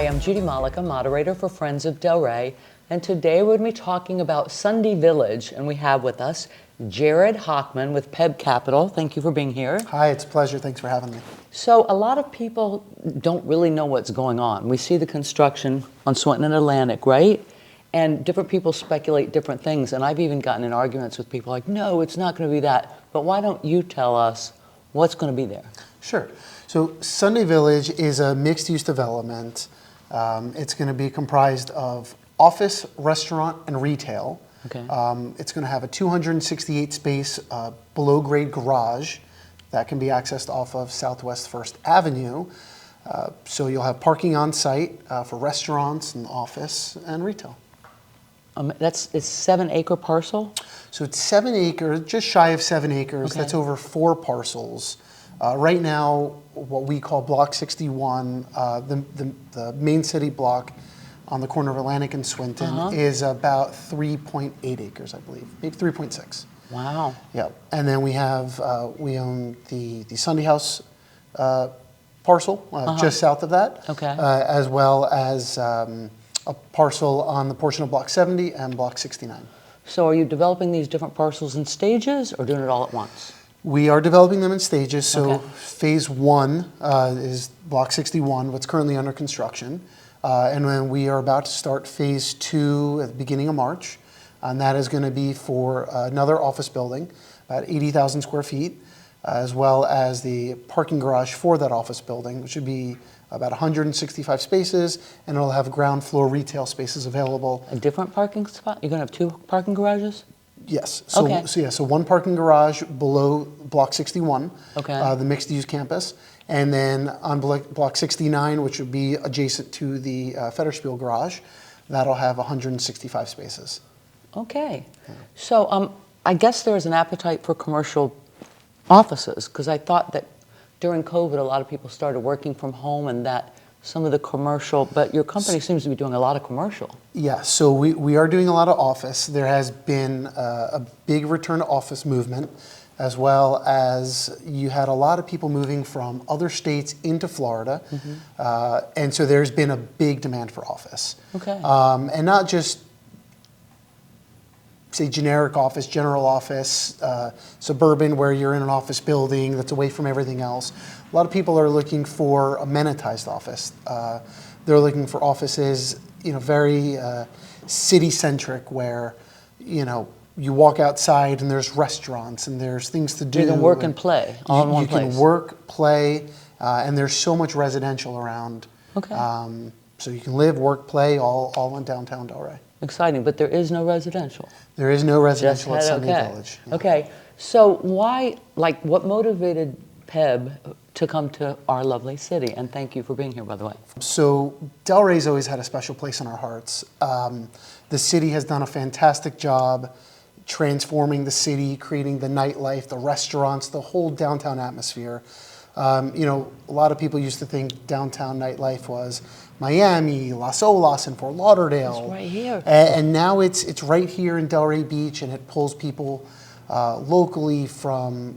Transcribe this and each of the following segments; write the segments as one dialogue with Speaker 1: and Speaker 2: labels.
Speaker 1: Hi, I'm Judy Malika, moderator for Friends of Delray, and today we're going to be talking about Sundy Village, and we have with us Jared Hochman with Pebb Capital. Thank you for being here.
Speaker 2: Hi, it's a pleasure. Thanks for having me.
Speaker 1: So a lot of people don't really know what's going on. We see the construction on Swinton and Atlantic, right? And different people speculate different things, and I've even gotten in arguments with people like, no, it's not going to be that. But why don't you tell us what's going to be there?
Speaker 2: Sure. So Sundy Village is a mixed-use development. It's going to be comprised of office, restaurant, and retail.
Speaker 1: Okay.
Speaker 2: It's going to have a 268-space below-grade garage that can be accessed off of Southwest 1st Avenue. So you'll have parking on site for restaurants and office and retail.
Speaker 1: It's 7-acre parcel?
Speaker 2: So it's 7 acres, just shy of 7 acres.
Speaker 1: Okay.
Speaker 2: That's over 4 parcels. Right now, what we call Block 61, the main city block on the corner of Atlantic and Swinton is about 3.8 acres, I believe, maybe 3.6.
Speaker 1: Wow.
Speaker 2: Yeah, and then we have, we own the Sundy House parcel just south of that, as well as a parcel on the portion of Block 70 and Block 69.
Speaker 1: So are you developing these different parcels in stages or doing it all at once?
Speaker 2: We are developing them in stages. So phase 1 is Block 61, what's currently under construction. And then we are about to start phase 2 at the beginning of March. And that is going to be for another office building, about 80,000 square feet, as well as the parking garage for that office building, which would be about 165 spaces, and it'll have ground floor retail spaces available.
Speaker 1: A different parking spot? You're going to have 2 parking garages?
Speaker 2: Yes. So one parking garage below Block 61, the mixed-use campus, and then on Block 69, which would be adjacent to the Federspiel garage, that'll have 165 spaces.
Speaker 1: Okay. So I guess there's an appetite for commercial offices, because I thought that during COVID, a lot of people started working from home and that some of the commercial, but your company seems to be doing a lot of commercial.
Speaker 2: Yeah, so we are doing a lot of office. There has been a big return to office movement, as well as you had a lot of people moving from other states into Florida. And so there's been a big demand for office.
Speaker 1: Okay.
Speaker 2: And not just, say, generic office, general office, suburban, where you're in an office building that's away from everything else. A lot of people are looking for amenitized office. They're looking for offices, very city-centric, where, you walk outside and there's restaurants and there's things to do.
Speaker 1: You can work and play all in one place.
Speaker 2: You can work, play, and there's so much residential around.
Speaker 1: Okay.
Speaker 2: So you can live, work, play all in downtown Delray.
Speaker 1: Exciting, but there is no residential.
Speaker 2: There is no residential at Sundy Village.
Speaker 1: Yeah. Okay, so why, what motivated Pebb to come to our lovely city? And thank you for being here, by the way.
Speaker 2: So Delray's always had a special place in our hearts. The city has done a fantastic job transforming the city, creating the nightlife, the restaurants, the whole downtown atmosphere. A lot of people used to think downtown nightlife was Miami, Las Olas, and Fort Lauderdale.
Speaker 1: It's right here.
Speaker 2: And now it's right here in Delray Beach, and it pulls people locally from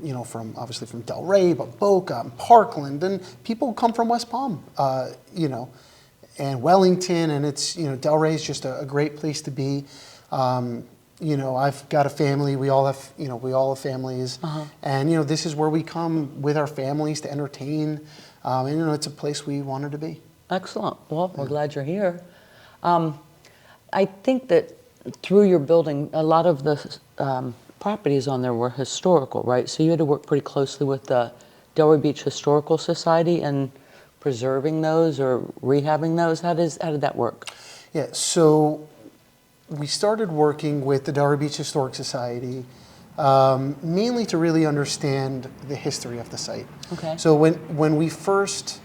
Speaker 2: obviously from Delray, but Boca, and Parkland, and people come from West Palm, and Wellington, and Delray is just a great place to be. I've got a family. We all have families, and this is where we come with our families to entertain, and it's a place we wanted to be.
Speaker 1: Excellent. Well, we're glad you're here. I think that through your building, a lot of the properties on there were historical, right? So you had to work pretty closely with the Delray Beach Historical Society and preserving those or rehabbing those. How did that work?
Speaker 2: Yeah. So we started working with the Delray Beach Historic Society mainly to really understand the history of the site.
Speaker 1: Okay.
Speaker 2: So when we first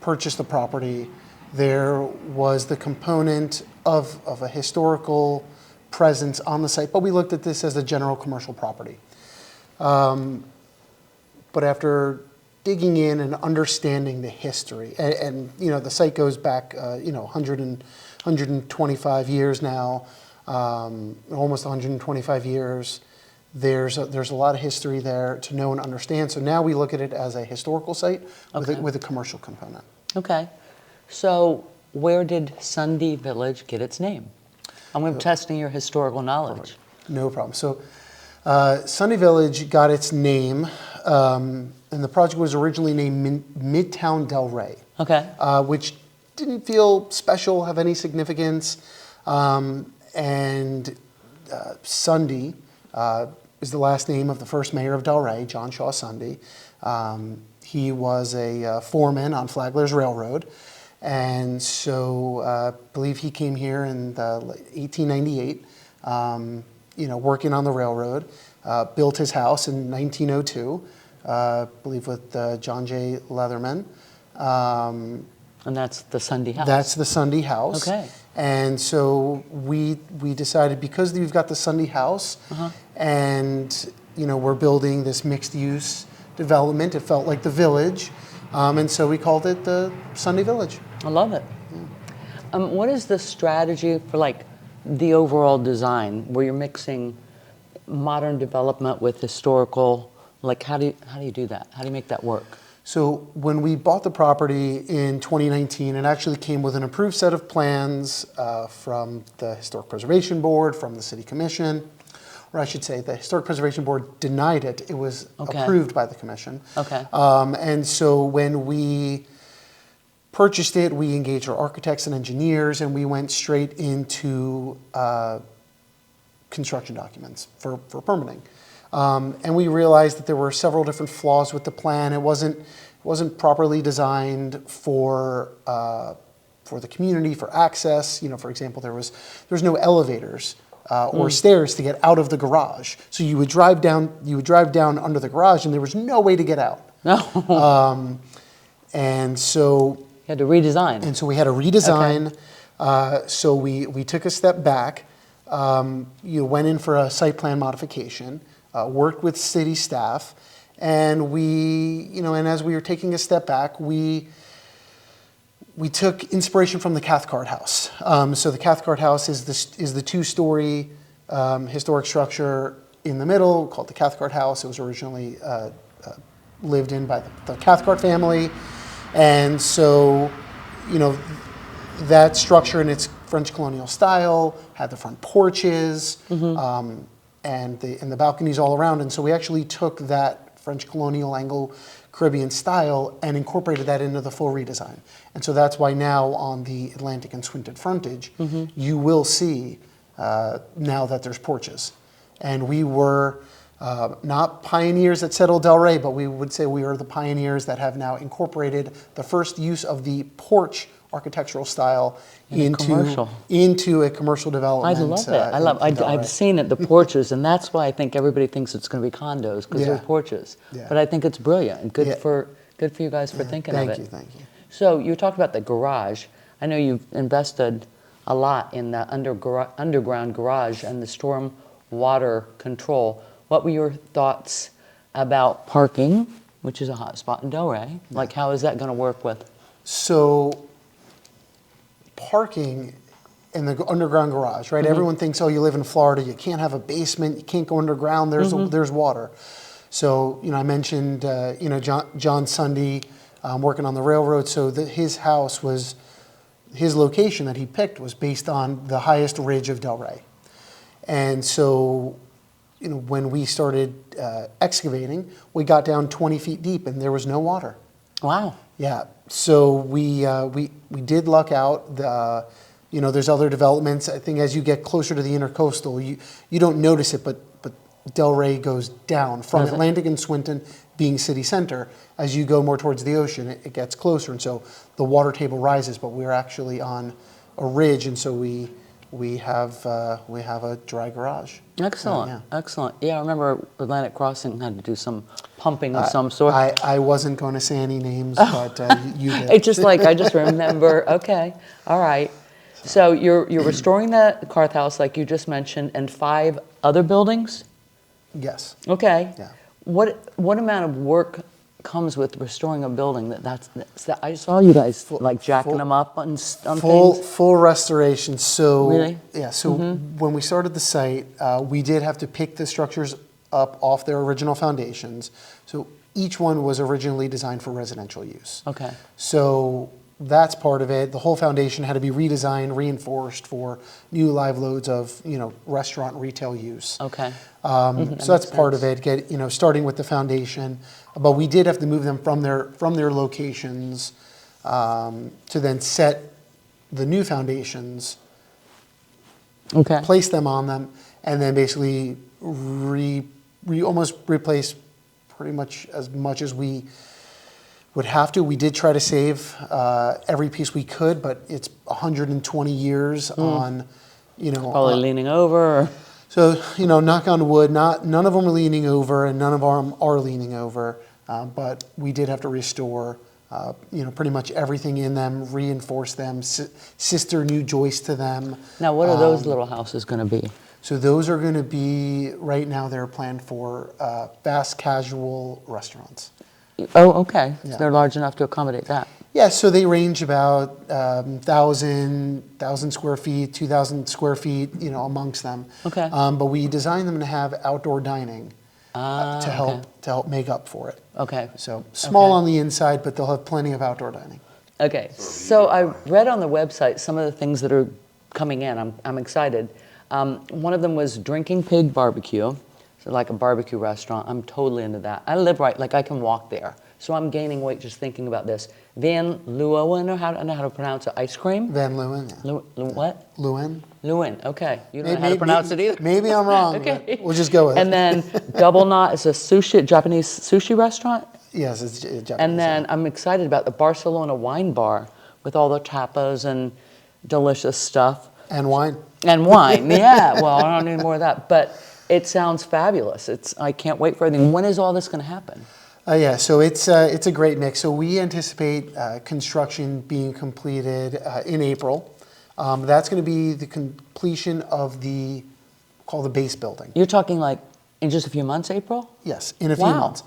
Speaker 2: purchased the property, there was the component of a historical presence on the site, but we looked at this as a general commercial property. But after digging in and understanding the history, and the site goes back 125 years now, almost 125 years. There's a lot of history there to know and understand. So now we look at it as a historical site with a commercial component.
Speaker 1: Okay. So where did Sundy Village get its name? I'm testing your historical knowledge.
Speaker 2: No problem. So Sundy Village got its name, and the project was originally named Midtown Delray,
Speaker 1: Okay.
Speaker 2: which didn't feel special, have any significance. And Sundy is the last name of the first mayor of Delray, John Shaw Sundy. He was a foreman on Flagler's Railroad. And so I believe he came here in 1898, working on the railroad, built his house in 1902, I believe with John J. Leatherman.
Speaker 1: And that's the Sundy house.
Speaker 2: That's the Sundy house.
Speaker 1: Okay.
Speaker 2: And so we decided, because we've got the Sundy house, and we're building this mixed-use development, it felt like the village, and so we called it the Sundy Village.
Speaker 1: I love it. What is the strategy for like the overall design, where you're mixing modern development with historical? Like, how do you do that? How do you make that work?
Speaker 2: So when we bought the property in 2019, it actually came with an approved set of plans from the Historic Preservation Board, from the City Commission, or I should say the Historic Preservation Board denied it. It was approved by the Commission.
Speaker 1: Okay.
Speaker 2: And so when we purchased it, we engaged our architects and engineers, and we went straight into construction documents for permitting. And we realized that there were several different flaws with the plan. It wasn't properly designed for the community, for access. For example, there's no elevators or stairs to get out of the garage. So you would drive down under the garage, and there was no way to get out.
Speaker 1: No.
Speaker 2: And so
Speaker 1: You had to redesign.
Speaker 2: And so we had to redesign. So we took a step back. Went in for a site plan modification. Worked with city staff, and and as we were taking a step back, we took inspiration from the Cathcart House. So the Cathcart House is the two-story historic structure in the middle called the Cathcart House. It was originally lived in by the Cathcart family, and so that structure in its French colonial style had the front porches. And the balconies all around. And so we actually took that French colonial Anglo-Caribbean style and incorporated that into the full redesign. And so that's why now on the Atlantic and Swinton frontage, you will see now that there's porches. And we were not pioneers that settled Delray, but we would say we are the pioneers that have now incorporated the first use of the porch architectural style into a commercial development.
Speaker 1: I love it. I've seen it, the porches, and that's why I think everybody thinks it's going to be condos, because they're porches.
Speaker 2: Yeah.
Speaker 1: But I think it's brilliant and good for you guys for thinking of it.
Speaker 2: Thank you.
Speaker 1: So you talked about the garage. I know you've invested a lot in the underground garage and the storm water control. What were your thoughts about parking, which is a hot spot in Delray? Like, how is that going to work with?
Speaker 2: So parking in the underground garage, right? Everyone thinks, oh, you live in Florida, you can't have a basement, you can't go underground, there's water. So, I mentioned, John Sundy working on the railroad, so his house his location that he picked was based on the highest ridge of Delray. And so, when we started excavating, we got down 20 feet deep and there was no water.
Speaker 1: Wow.
Speaker 2: Yeah, so we did luck out. There's other developments. I think as you get closer to the intercoastal, you don't notice it, but Delray goes down from Atlantic and Swinton being city center. As you go more towards the ocean, it gets closer, and so the water table rises. But we're actually on a ridge, and so we have a dry garage.
Speaker 1: Excellent, excellent. Yeah, I remember Atlantic Crossing had to do some pumping of some sort.
Speaker 2: I wasn't going to say any names, but you did.
Speaker 1: It's just like, I just remember, okay, all right. So you're restoring the Carth House, like you just mentioned, and 5 other buildings?
Speaker 2: Yes.
Speaker 1: Okay.
Speaker 2: Yeah.
Speaker 1: What amount of work comes with restoring a building I saw you guys like jacking them up on things?
Speaker 2: Full restoration. So
Speaker 1: really?
Speaker 2: Yeah. So when we started the site, we did have to pick the structures up off their original foundations. So each one was originally designed for residential use.
Speaker 1: Okay.
Speaker 2: So that's part of it. The whole foundation had to be redesigned, reinforced for new live loads of, restaurant and retail use.
Speaker 1: Okay.
Speaker 2: So that's part of it. Starting with the foundation, but we did have to move them from their locations to then set the new foundations,
Speaker 1: Okay.
Speaker 2: place them on them, and then basically almost replace pretty much as we would have to. We did try to save every piece we could, but it's 120 years on,
Speaker 1: Probably leaning over. Or,
Speaker 2: So, knock on wood, none of them are leaning over and none of them are leaning over, but we did have to restore, pretty much everything in them, reinforce them, sister new joists to them.
Speaker 1: now, what are those little houses going to be?
Speaker 2: So those are going to be, right now they're planned for fast casual restaurants.
Speaker 1: Oh, okay. So
Speaker 2: Yeah.
Speaker 1: they're large enough to accommodate that.
Speaker 2: Yeah, so they range about 1,000 square feet, 2,000 square feet, amongst them.
Speaker 1: Okay.
Speaker 2: But we designed them to have outdoor dining to help
Speaker 1: okay.
Speaker 2: to help make up for it.
Speaker 1: Okay.
Speaker 2: So small
Speaker 1: Okay.
Speaker 2: on the inside, but they'll have plenty of outdoor dining.
Speaker 1: Okay. So I read on the website some of the things that are coming in. I'm excited. One of them was Drinking Pig Barbecue, so like a barbecue restaurant. I'm totally into that. I live right, like I can walk there. So I'm gaining weight just thinking about this. Van Leeuwen, or I don't know how to pronounce it, ice cream?
Speaker 2: Van Leeuwen, yeah.
Speaker 1: What?
Speaker 2: Leeuwen.
Speaker 1: Leeuwen, okay. You don't know how to pronounce it either.
Speaker 2: Maybe I'm wrong,
Speaker 1: Okay.
Speaker 2: but we'll just go with
Speaker 1: And
Speaker 2: it.
Speaker 1: then Double Knot is a Japanese sushi restaurant.
Speaker 2: Yes, it's Japanese.
Speaker 1: And then I'm excited about the Barcelona wine bar with all the tapas and delicious stuff.
Speaker 2: And wine.
Speaker 1: And wine, yeah. Well, I don't need more of that. But it sounds fabulous. I can't wait for everything. When is all this going to happen?
Speaker 2: Yeah, so it's a great mix. So we anticipate construction being completed in April. That's going to be the completion of called the base building.
Speaker 1: You're talking like in just a few months, April?
Speaker 2: Yes, in a few
Speaker 1: Wow.
Speaker 2: months.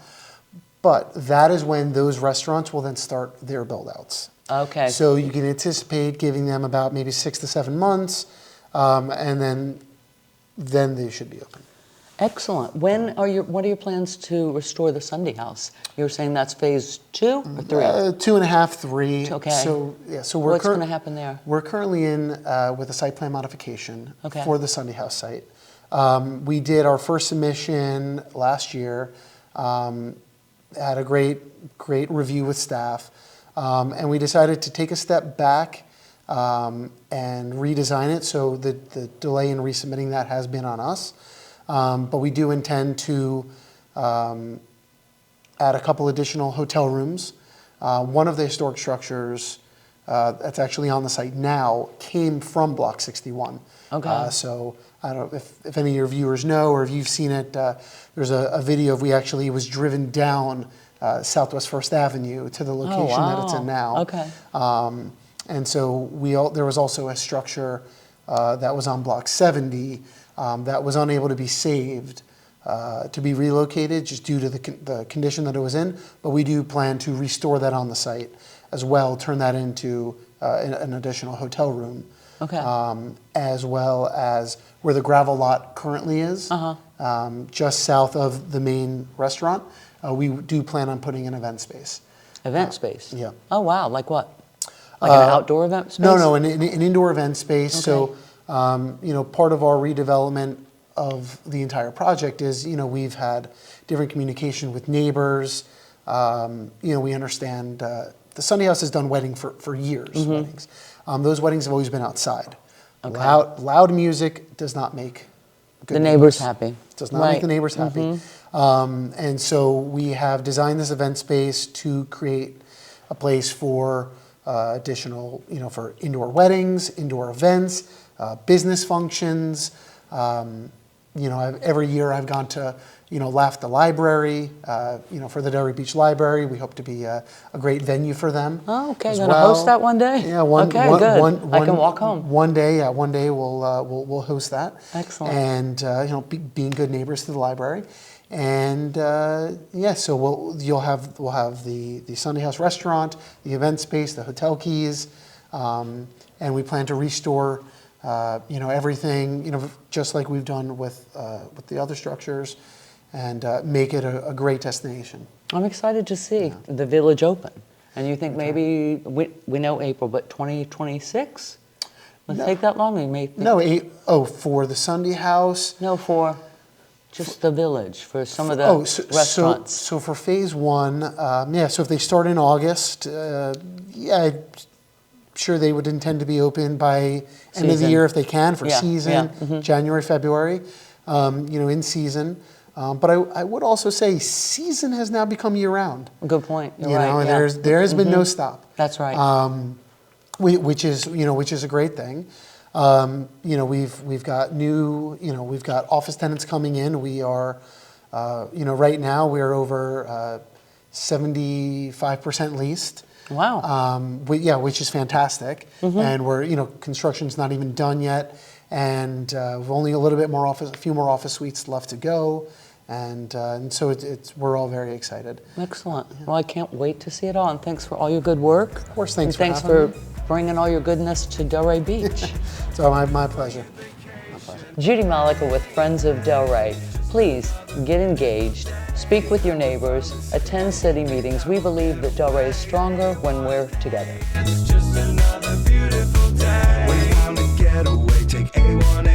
Speaker 2: But that is when those restaurants will then start their build-outs.
Speaker 1: Okay.
Speaker 2: So you can anticipate giving them about maybe 6 to 7 months, and then they should be open.
Speaker 1: Excellent. What are your plans to restore the Sundy House? You were saying that's phase 2 or 3?
Speaker 2: 2.5, 3.
Speaker 1: Okay.
Speaker 2: So we're
Speaker 1: What's going to happen there?
Speaker 2: We're currently in with a site plan modification
Speaker 1: Okay.
Speaker 2: for the Sunday House site. We did our first submission last year, had a great review with staff, and we decided to take a step back and redesign it. So the delay in resubmitting that has been on us, but we do intend to add a couple additional hotel rooms. One of the historic structures that's actually on the site now came from Block 61.
Speaker 1: Okay.
Speaker 2: So I don't know if any of your viewers know or if you've seen it. There's a video of it was driven down Southwest First Avenue to the location that it's in now.
Speaker 1: Okay.
Speaker 2: And so there was also a structure that was on Block 70 that was unable to be saved to be relocated just due to the condition that it was in. But we do plan to restore that on the site as well, turn that into an additional hotel room.
Speaker 1: Okay.
Speaker 2: As well as where the gravel lot currently is, just south of the main restaurant. We do plan on putting an event space.
Speaker 1: Event space?
Speaker 2: Yeah.
Speaker 1: Oh, wow. Like what? Like an outdoor event space?
Speaker 2: No, an indoor event space.
Speaker 1: Okay.
Speaker 2: So, part of our redevelopment of the entire project is, we've had different communication with neighbors. We understand the Sunday House has done wedding for years, weddings. Those weddings have always been outside.
Speaker 1: Okay.
Speaker 2: Loud music does not make good
Speaker 1: The neighbors happy.
Speaker 2: Does not make the neighbors happy. And so we have designed this event space to create a place for additional, for indoor weddings, indoor events, business functions. Every year I've gone to, Laugh the Library, for the Delray Beach Library. We hope to be a great venue for them.
Speaker 1: Oh, okay.
Speaker 2: as
Speaker 1: Going to host that one day?
Speaker 2: Yeah,
Speaker 1: Okay, good. I can walk home.
Speaker 2: One day we'll host that.
Speaker 1: Excellent.
Speaker 2: And being good neighbors to the library, and so we'll have the Sunday House restaurant, the event space, the hotel keys, and we plan to restore everything just like we've done with the other structures, and make it a great destination.
Speaker 1: I'm excited to see the village open And you think maybe, we know April, but 2026? Will it take that long? You may think,
Speaker 2: No, for the Sundy House.
Speaker 1: no, for just the village, for some of the restaurants.
Speaker 2: So for phase one, so if they start in August, I'm sure they would intend to be open by end of the year if they can for season, January, February, in season. But I would also say season has now become year round.
Speaker 1: Good point. You're
Speaker 2: You know,
Speaker 1: right.
Speaker 2: and there has been no stop.
Speaker 1: That's right.
Speaker 2: Which is a great thing. We've got office tenants coming in. We are, right now we're over 75% leased.
Speaker 1: Wow.
Speaker 2: Which is fantastic. And we're, construction's not even done yet, and we've only a few more office suites left to go. And so we're all very excited.
Speaker 1: Excellent. Well, I can't wait to see it all, and thanks for all your good work.
Speaker 2: Of course, thanks for
Speaker 1: thanks
Speaker 2: having
Speaker 1: for bringing all your goodness to Delray Beach.
Speaker 2: So my pleasure.
Speaker 1: Judy Malika with Friends of Delray. Please get engaged, speak with your neighbors, attend city meetings. We believe that Delray is stronger when we're together.
Speaker 3: It's just another beautiful day. When you want to get away, take A1,